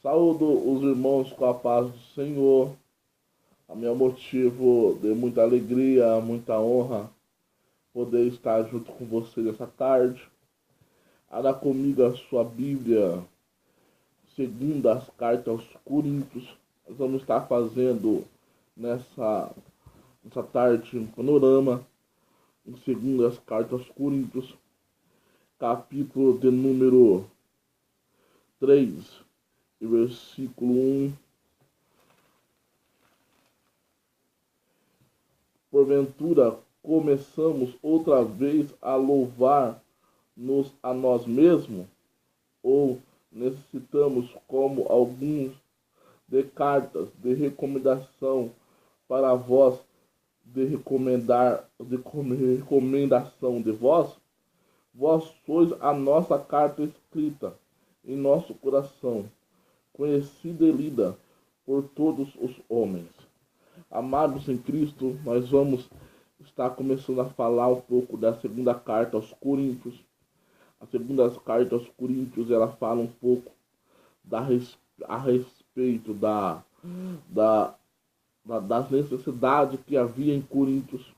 Saúdo os irmãos com a paz do Senhor. A meu motivo de muita alegria, muita honra poder estar junto com você nessa tarde. Abra comigo a sua Bíblia, segundo as cartas aos Coríntios. Nós vamos estar fazendo nessa tarde um panorama em segundo as cartas aos Coríntios, capítulo de número 3, e versículo 1. Porventura, começamos outra vez a louvar-nos a nós mesmos? Ou necessitamos, como alguns, de cartas de recomendação para vós, recomendação de vós? Vós sois a nossa carta escrita em nosso coração, conhecida e lida por todos os homens. Amados em Cristo, nós vamos estar começando a falar um pouco da segunda carta aos Coríntios. A segunda carta aos Coríntios, ela fala um pouco a respeito das necessidades que havia em Coríntios.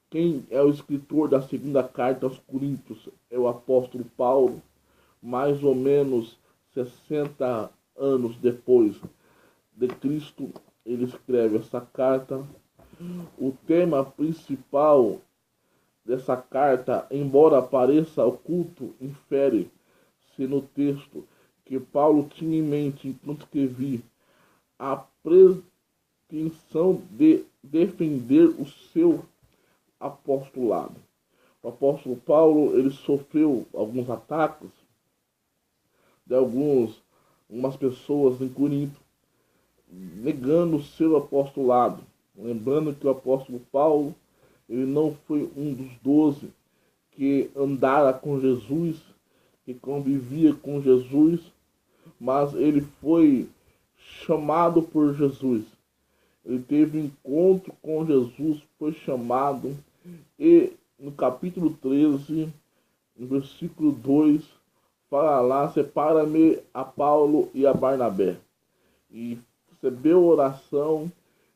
Quem é o escritor da segunda carta aos Coríntios? É o apóstolo Paulo, mais ou menos 60 anos depois de Cristo. Ele escreve essa carta. O tema principal dessa carta, embora pareça oculto, infere-se no texto que Paulo tinha em mente enquanto escrevia a pretensão de defender o seu apostolado. O apóstolo Paulo, ele sofreu alguns ataques de algumas pessoas em Corinto, negando o seu apostolado. Lembrando que o apóstolo Paulo, ele não foi um dos 12 que andara com Jesus, que convivia com Jesus, mas ele foi chamado por Jesus. Ele teve um encontro com Jesus, foi chamado, e no capítulo 13, no versículo 2, fala lá: separa-me a Paulo e a Barnabé. E recebeu oração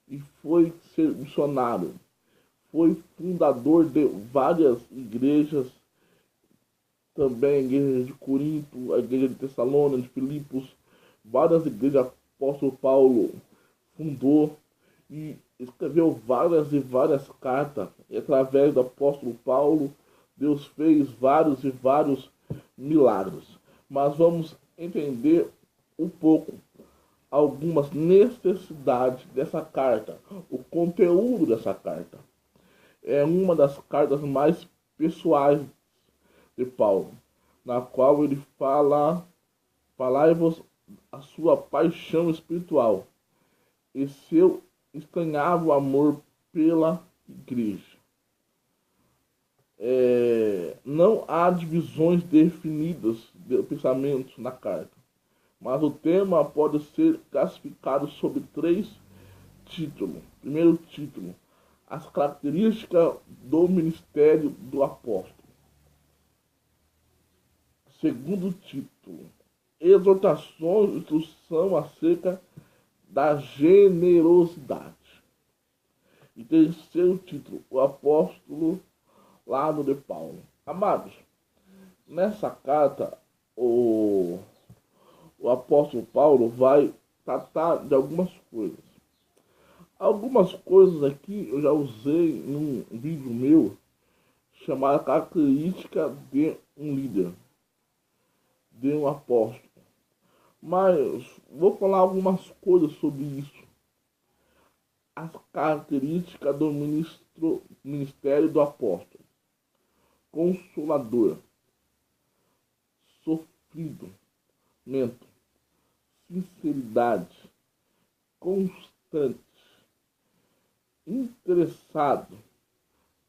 e foi ser missionário. Foi fundador de várias igrejas, também a igreja de Corinto, a igreja de Tessalônica, de Filipos, várias igrejas o apóstolo Paulo fundou e escreveu várias e várias cartas. E através do apóstolo Paulo, Deus fez vários e vários milagres. Mas vamos entender um pouco algumas necessidades dessa carta, o conteúdo dessa carta. É uma das cartas mais pessoais de Paulo, na qual ele falai-vos a sua paixão espiritual e seu estranhável amor pela igreja. Não há divisões definidas de pensamentos na carta, mas o tema pode ser classificado sob 3 títulos. Primeiro título: as características do ministério do apóstolo. Segundo título: exortações e instrução acerca da generosidade. E terceiro título: o apóstolo lado de Paulo. Amados, nessa carta o apóstolo Paulo vai tratar de algumas coisas. Algumas coisas aqui eu já usei em um vídeo meu chamado Característica de um Líder, de um Apóstolo. Mas vou falar algumas coisas sobre isso. As características do ministério do apóstolo: consolador, sofrimento, sinceridade, constante, interessado,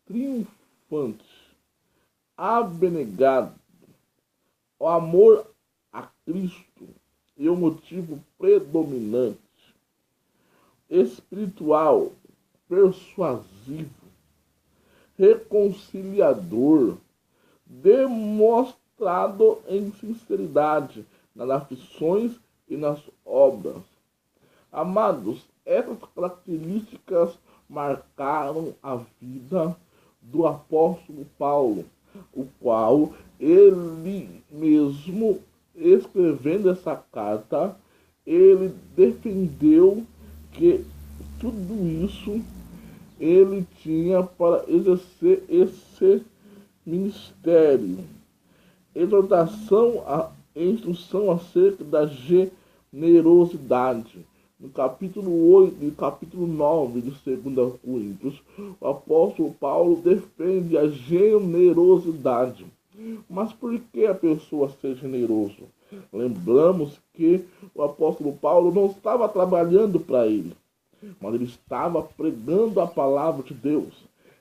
triunfante, abnegado, o amor a Cristo e o motivo predominante, espiritual, persuasivo, reconciliador, demonstrado em sinceridade nas aflições e nas obras. Amados, essas características marcaram a vida do apóstolo Paulo, o qual ele mesmo, escrevendo essa carta, ele defendeu que tudo isso ele tinha para exercer esse ministério. Exortação e instrução acerca da generosidade. No capítulo 8 e capítulo 9 de 2 Coríntios, o apóstolo Paulo defende a generosidade. Mas por que a pessoa ser generoso? Lembramos que o apóstolo Paulo não estava trabalhando para ele, mas ele estava pregando a palavra de Deus.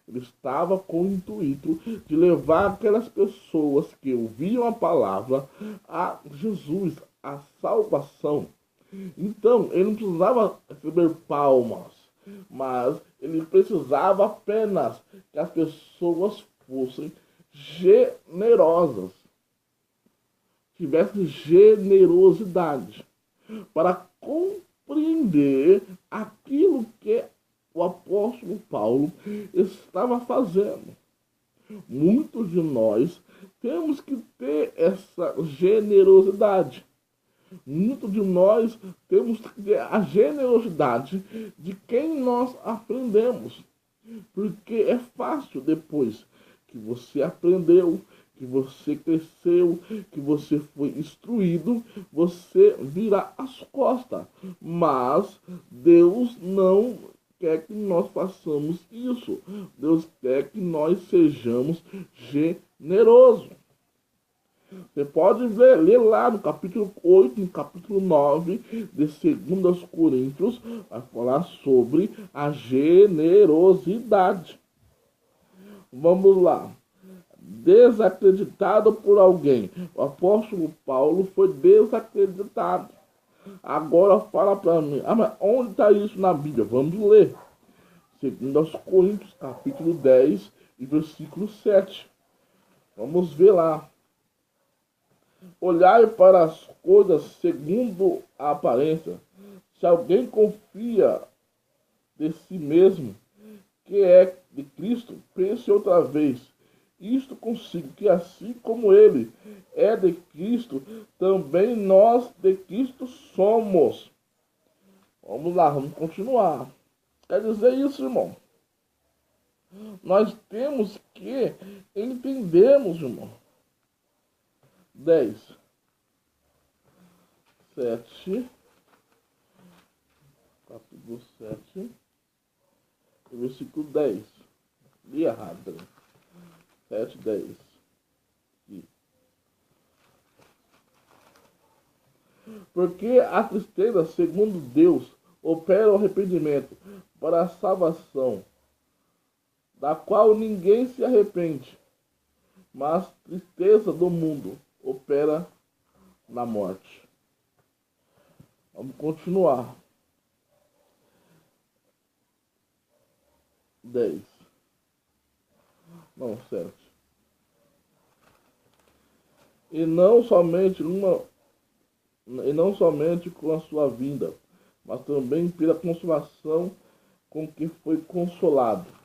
Ele estava com o intuito de levar aquelas pessoas que ouviam a palavra a Jesus, a salvação. Então, ele não precisava receber palmas, mas ele precisava apenas que as pessoas fossem generosas, tivessem generosidade, para compreender aquilo que o apóstolo Paulo estava fazendo. Muitos de nós temos que ter essa generosidade. Muitos de nós temos que ter a generosidade de quem nós aprendemos. Porque é fácil depois que você aprendeu, que você cresceu, que você foi instruído, você virar as costas. Mas Deus não quer que nós façamos isso. Deus quer que nós sejamos generosos. Você pode ler lá no capítulo 8, no capítulo 9 de 2 Coríntios, vai falar sobre a generosidade. Vamos lá. Desacreditado por alguém. O apóstolo Paulo foi desacreditado. Agora fala para mim, mas onde está isso na Bíblia? Vamos ler. 2 Coríntios, capítulo 10 e versículo 7. Vamos ver lá. Olhai para as coisas segundo a aparência. Se alguém confia de si mesmo, que é de Cristo, pense outra vez. Isto consigo, que assim como ele é de Cristo, também nós de Cristo somos. Vamos lá, vamos continuar. Quer dizer isso, irmão? Nós temos que entendermos, irmão. 10, 7, capítulo 7, versículo 10. Li errado. 7, 10. Porque a tristeza, segundo Deus, opera o arrependimento para a salvação, da qual ninguém se arrepende, mas a tristeza do mundo opera na morte. Vamos continuar. 10. Não, 7. E não somente com a sua vinda, mas também pela consolação com que foi consolado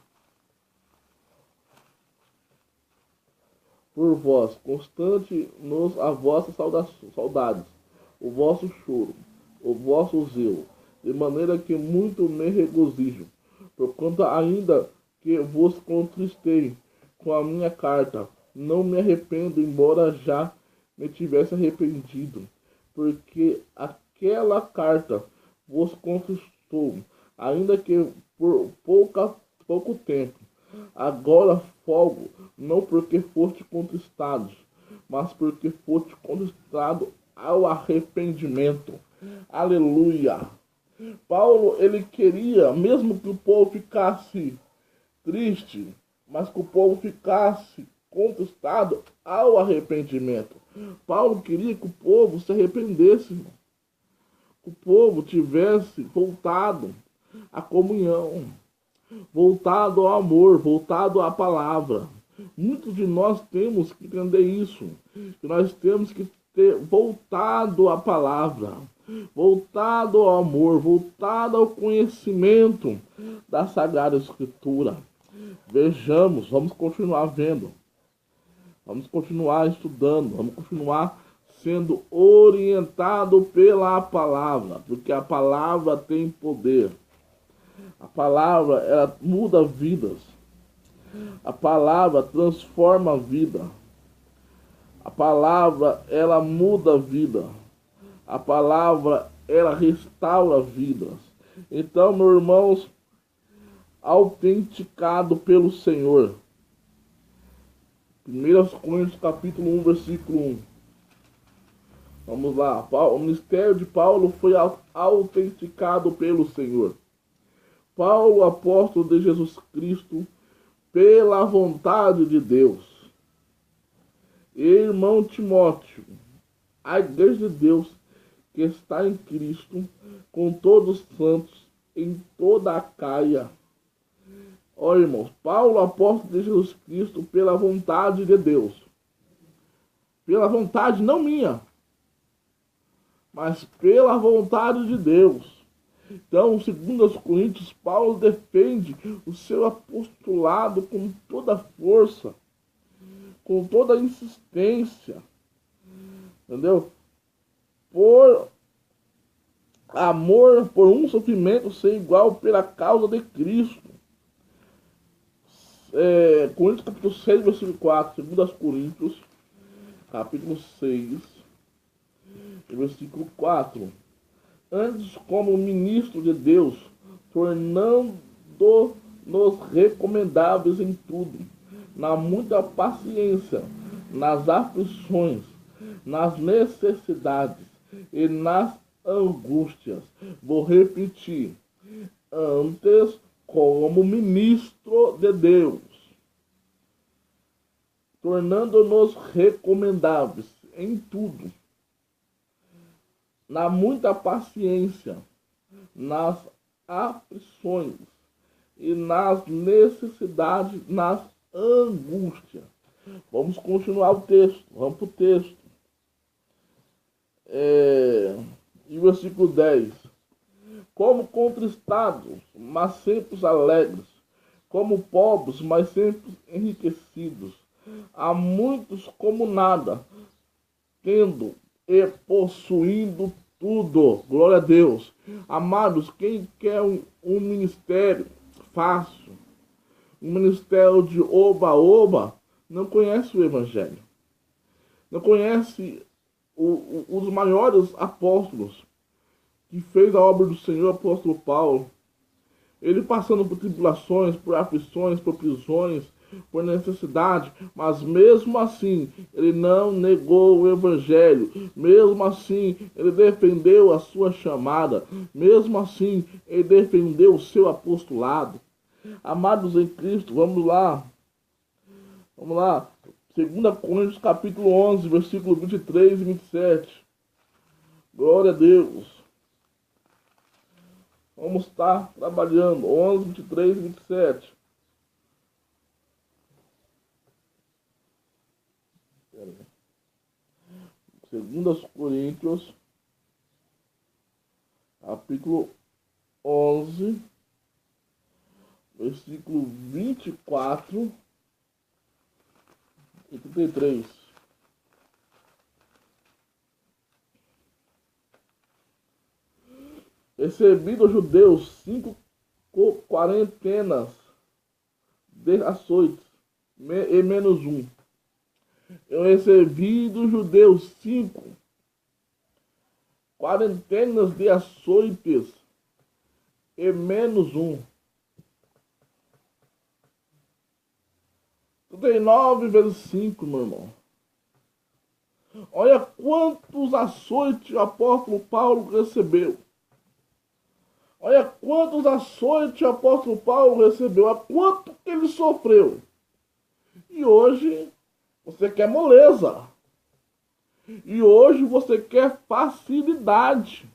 por vós, constante a vossa saudades, o vosso choro, o vosso zelo, de maneira que muito me regozijo, porquanto ainda que vos contristei com a minha carta, não me arrependo, embora já me tivesse arrependido, porque aquela carta vos contristou, ainda que por pouco tempo. Agora folgo, não porque foste contristados, mas porque foste contristado ao arrependimento. Aleluia! Paulo, ele queria, mesmo que o povo ficasse triste, mas que o povo ficasse contristado ao arrependimento. Paulo queria que o povo se arrependesse, irmão. Que o povo tivesse voltado à comunhão, voltado ao amor, voltado à palavra. Muitos de nós temos que entender isso, que nós temos que ter voltado à palavra. voltado ao amor, voltado ao conhecimento da Sagrada Escritura. Vejamos, vamos continuar vendo, vamos continuar estudando, vamos continuar sendo orientado pela palavra, porque a palavra tem poder. A palavra, ela muda vidas. A palavra transforma a vida. A palavra, ela muda a vida. A palavra, ela restaura vidas. Então, meus irmãos, autenticado pelo Senhor. 1 Coríntios capítulo 1, versículo 1. Vamos lá. O ministério de Paulo foi autenticado pelo Senhor. Paulo, apóstolo de Jesus Cristo, pela vontade de Deus. Irmão Timóteo, a igreja de Deus que está em Cristo, com todos os santos, em toda a Caia. Ó irmãos, Paulo, apóstolo de Jesus Cristo, pela vontade de Deus. Pela vontade não minha, mas pela vontade de Deus. Então, segundo os Coríntios, Paulo defende o seu apostolado com toda a força, com toda a insistência, entendeu? Por amor, por um sofrimento sem igual pela causa de Cristo. Coríntios capítulo 6, versículo 4, segundo Coríntios, capítulo 6, versículo 4. Antes, como ministro de Deus, tornando-nos recomendáveis em tudo, na muita paciência, nas aflições, nas necessidades e nas angústias. Vou repetir. Antes, como ministro de Deus, tornando-nos recomendáveis em tudo, na muita paciência, nas aflições e nas necessidades, nas angústias. Vamos continuar o texto, vamos para o texto. E versículo 10. Como contristados, mas sempre alegres, como pobres, mas sempre enriquecidos, há muitos como nada, tendo e possuindo tudo. Glória a Deus. Amados, quem quer um ministério fácil, um ministério de oba-oba, não conhece o Evangelho. Não conhece os maiores apóstolos que fez a obra do Senhor, o apóstolo Paulo. Ele passando por tribulações, por aflições, por prisões, por necessidade, mas mesmo assim ele não negou o Evangelho, mesmo assim ele defendeu a sua chamada, mesmo assim ele defendeu o seu apostolado. Amados em Cristo, vamos lá, 2 Coríntios capítulo 11, versículo 23 e 27, glória a Deus. Vamos estar trabalhando, 11, 23 e 27. Segundo Coríntios, capítulo 11, versículo 24 e 33. Recebi dos judeus 5 quarentenas de açoites e menos um. Eu recebi dos judeus 5 quarentenas de açoites e menos um. 39 vezes 5, meu irmão. Olha quantos açoites o apóstolo Paulo recebeu. Olha quantos açoites o apóstolo Paulo recebeu. Olha quanto que ele sofreu. E hoje você quer moleza. E hoje você quer facilidade.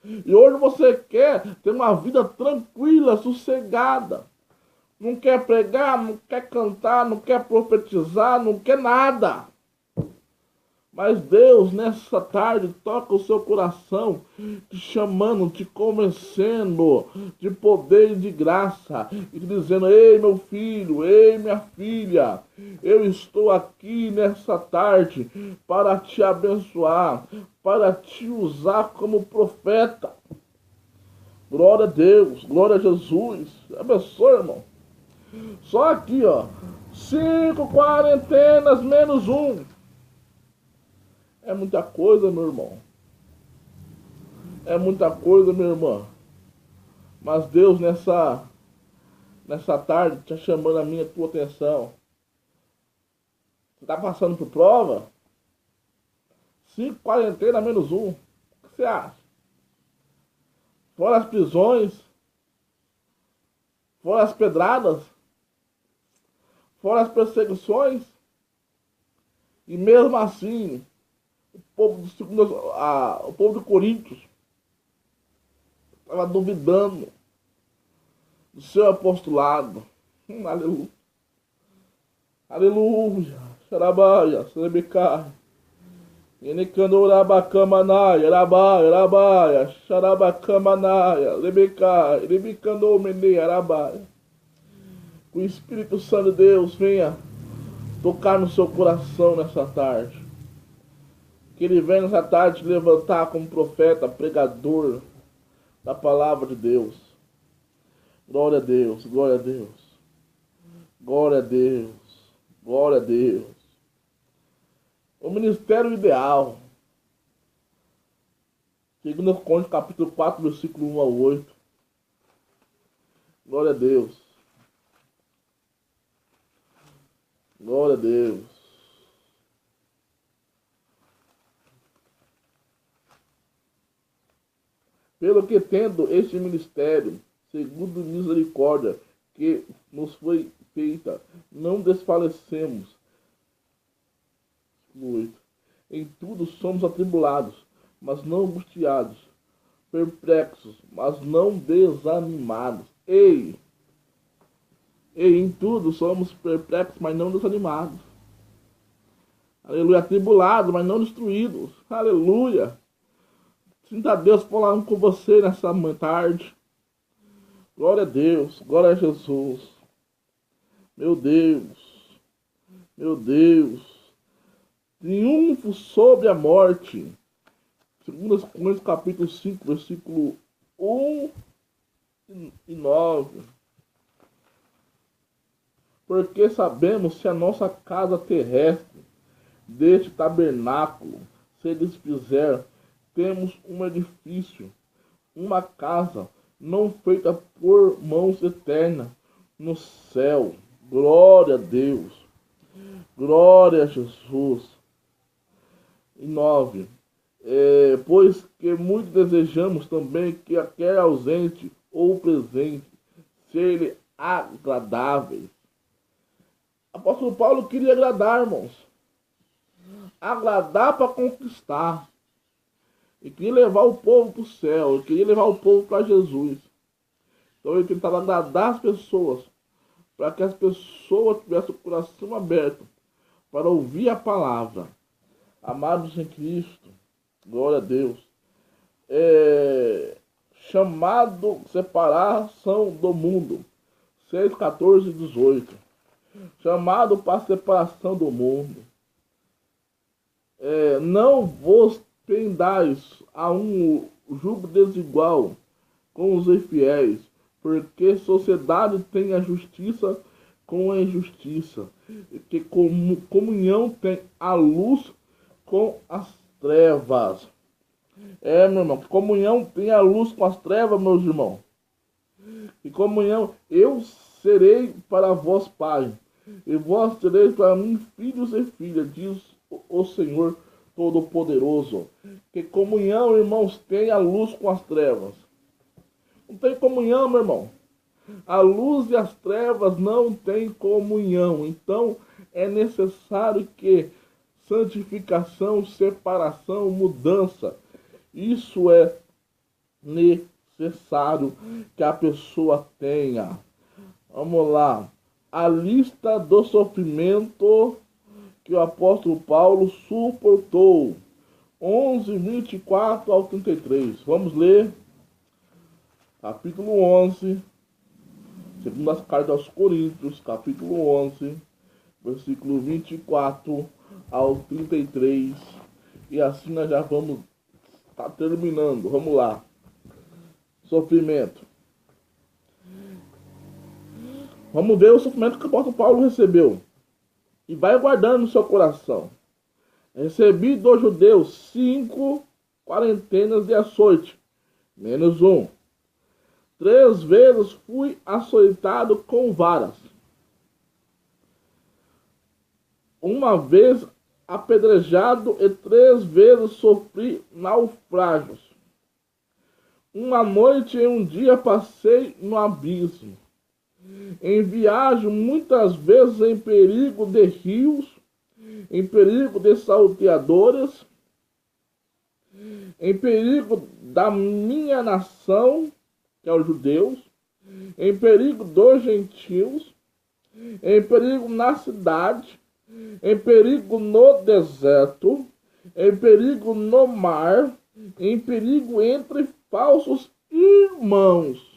E hoje você quer ter uma vida tranquila, sossegada. Não quer pregar, não quer cantar, não quer profetizar, não quer nada. Mas Deus, nessa tarde, toca o seu coração, te chamando, te convencendo de poder e de graça, e te dizendo: ei, meu filho, ei, minha filha, eu estou aqui nessa tarde para te abençoar, para te usar como profeta. Glória a Deus, glória a Jesus. Abençoe, irmão. Só aqui, ó, 5 quarentenas menos um. É muita coisa, meu irmão. É muita coisa, minha irmã. Mas Deus nessa tarde está chamando a minha tua atenção. Você está passando por prova? 5 quarentena menos um. O que você acha? Fora as prisões, fora as pedradas, fora as perseguições. E mesmo assim, o povo de Coríntios estava duvidando do seu apostolado. Aleluia. Aleluia. Xarabaia, Serebecai. Enicandorabacamanaia, Arabaia, Xarabacamanaia, Lebecai, Lebicandou Mene, Arabaia. Que o Espírito Santo de Deus venha tocar no seu coração nessa tarde. Que ele venha nessa tarde te levantar como profeta, pregador da palavra de Deus. Glória a Deus, glória a Deus. Glória a Deus, glória a Deus. O ministério ideal. 2 Coríntios capítulo 4, versículo 1 ao 8. Glória a Deus. Glória a Deus. Pelo que tendo este ministério, segundo misericórdia que nos foi feita, não desfalecemos. 8. Em tudo somos atribulados, mas não angustiados, perplexos, mas não desanimados. Ei, em tudo somos perplexos, mas não desanimados. Aleluia, atribulados, mas não destruídos. Aleluia. Sinta Deus falando com você nessa tarde. Glória a Deus, glória a Jesus. Meu Deus, meu Deus. Triunfo sobre a morte. 2 Coríntios capítulo 5, versículo 1 e 9. Porque sabemos que a nossa casa terrestre, deste tabernáculo, se desfizer, temos um edifício, uma casa, não feita por mãos eternas, no céu. Glória a Deus. Glória a Jesus. E 9. Pois que muito desejamos também que quer ausente ou presente, ser agradáveis. Apóstolo Paulo queria agradar, irmãos. Agradar para conquistar. Ele queria levar o povo para o céu. Ele queria levar o povo para Jesus. Então ele tentava agradar as pessoas, para que as pessoas tivessem o coração aberto para ouvir a palavra. Amados em Cristo, glória a Deus. Chamado separação do mundo. 6, 14 e 18. Chamado para separação do mundo. Não vos prendais a um jugo desigual com os infiéis, porque sociedade tem a justiça com a injustiça, que comunhão tem a luz com as trevas. Meu irmão, que comunhão tem a luz com as trevas, meus irmãos. Que comunhão, eu serei para vós pai, e vós sereis para mim filhos e filhas, diz o Senhor Todo-Poderoso. Que comunhão, irmãos, tem a luz com as trevas. Não tem comunhão, meu irmão. A luz e as trevas não têm comunhão. Então é necessário que santificação, separação, mudança. Isso é necessário que a pessoa tenha. Vamos lá. A lista do sofrimento que o apóstolo Paulo suportou. 11, 24 ao 33. Vamos ler capítulo 11, segunda carta aos Coríntios, capítulo 11, versículo 24 ao 33. E assim nós já vamos estar terminando. Vamos lá. Sofrimento. Vamos ver o sofrimento que o apóstolo Paulo recebeu. E vai guardando no seu coração. Recebi dos judeus 5 quarentenas de açoite, menos 1. 3 vezes fui açoitado com varas. 1 vez apedrejado e 3 vezes sofri naufrágios. 1 noite e 1 dia passei no abismo. Em viagem, muitas vezes em perigo de rios, em perigo de salteadores, em perigo da minha nação, que é os judeus, em perigo dos gentios, em perigo na cidade, em perigo no deserto, em perigo no mar, em perigo entre falsos irmãos,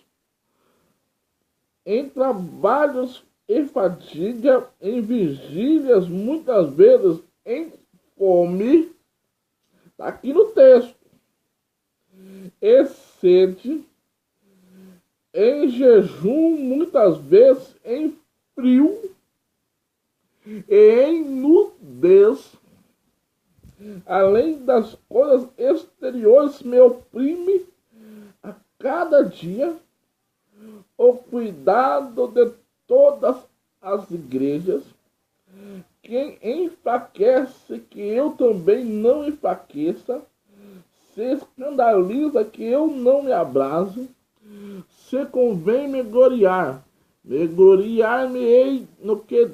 em trabalhos e fadiga, em vigílias, muitas vezes em fome, está aqui no texto, e sede, em jejum, muitas vezes em frio, e em nudez. Além das coisas exteriores, me oprime a cada dia o cuidado de todas as igrejas. Quem enfraquece, que eu também não enfraqueça. Se escandaliza, que eu não me abrase. Se convém me gloriar-me-ei no que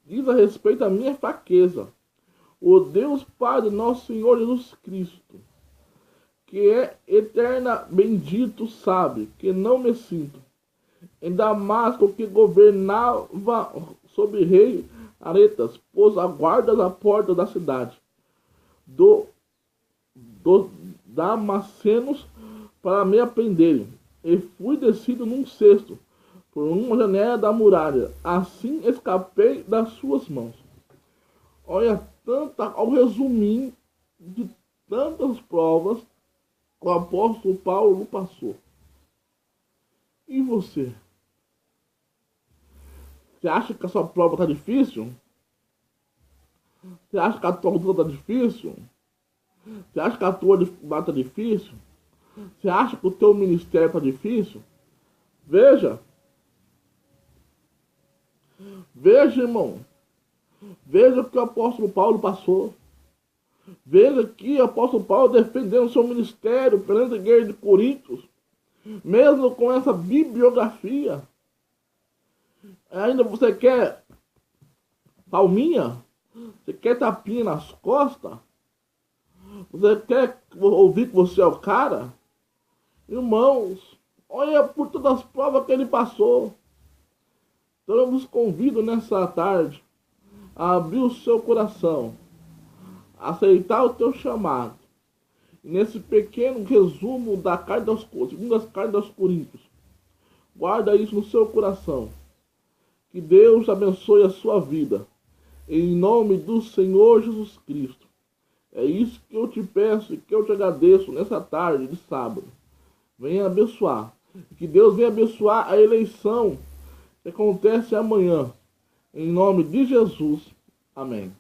diz a respeito à minha fraqueza. O Deus Pai de nosso Senhor Jesus Cristo, que é eterna bendito, sabe que não me sinto em Damasco, que governava sobre rei Aretas, pôs a guarda da porta da cidade dos damascenos para me aprenderem, e fui descido num cesto por uma janela da muralha, assim escapei das suas mãos. Olha, ao resuminho de tantas provas que o apóstolo Paulo passou. E você? Você acha que a sua prova está difícil? Você acha que a tua luta está difícil? Você acha que a tua dificuldade está difícil? Você acha que o teu ministério está difícil? Veja, irmão. Veja o que o apóstolo Paulo passou. Veja que o apóstolo Paulo defendendo o seu ministério perante a igreja de Coríntios. Mesmo com essa bibliografia. Ainda você quer palminha? Você quer tapinha nas costas? Você quer ouvir que você é o cara? Irmãos, olha por todas as provas que ele passou. Então eu vos convido nessa tarde a abrir o seu coração, a aceitar o teu chamado. E nesse pequeno resumo da carta aos segundas cartas aos Coríntios, guarda isso no seu coração. Que Deus abençoe a sua vida. Em nome do Senhor Jesus Cristo. É isso que eu te peço e que eu te agradeço nessa tarde de sábado. Venha abençoar. Que Deus venha abençoar a eleição que acontece amanhã. Em nome de Jesus. Amém.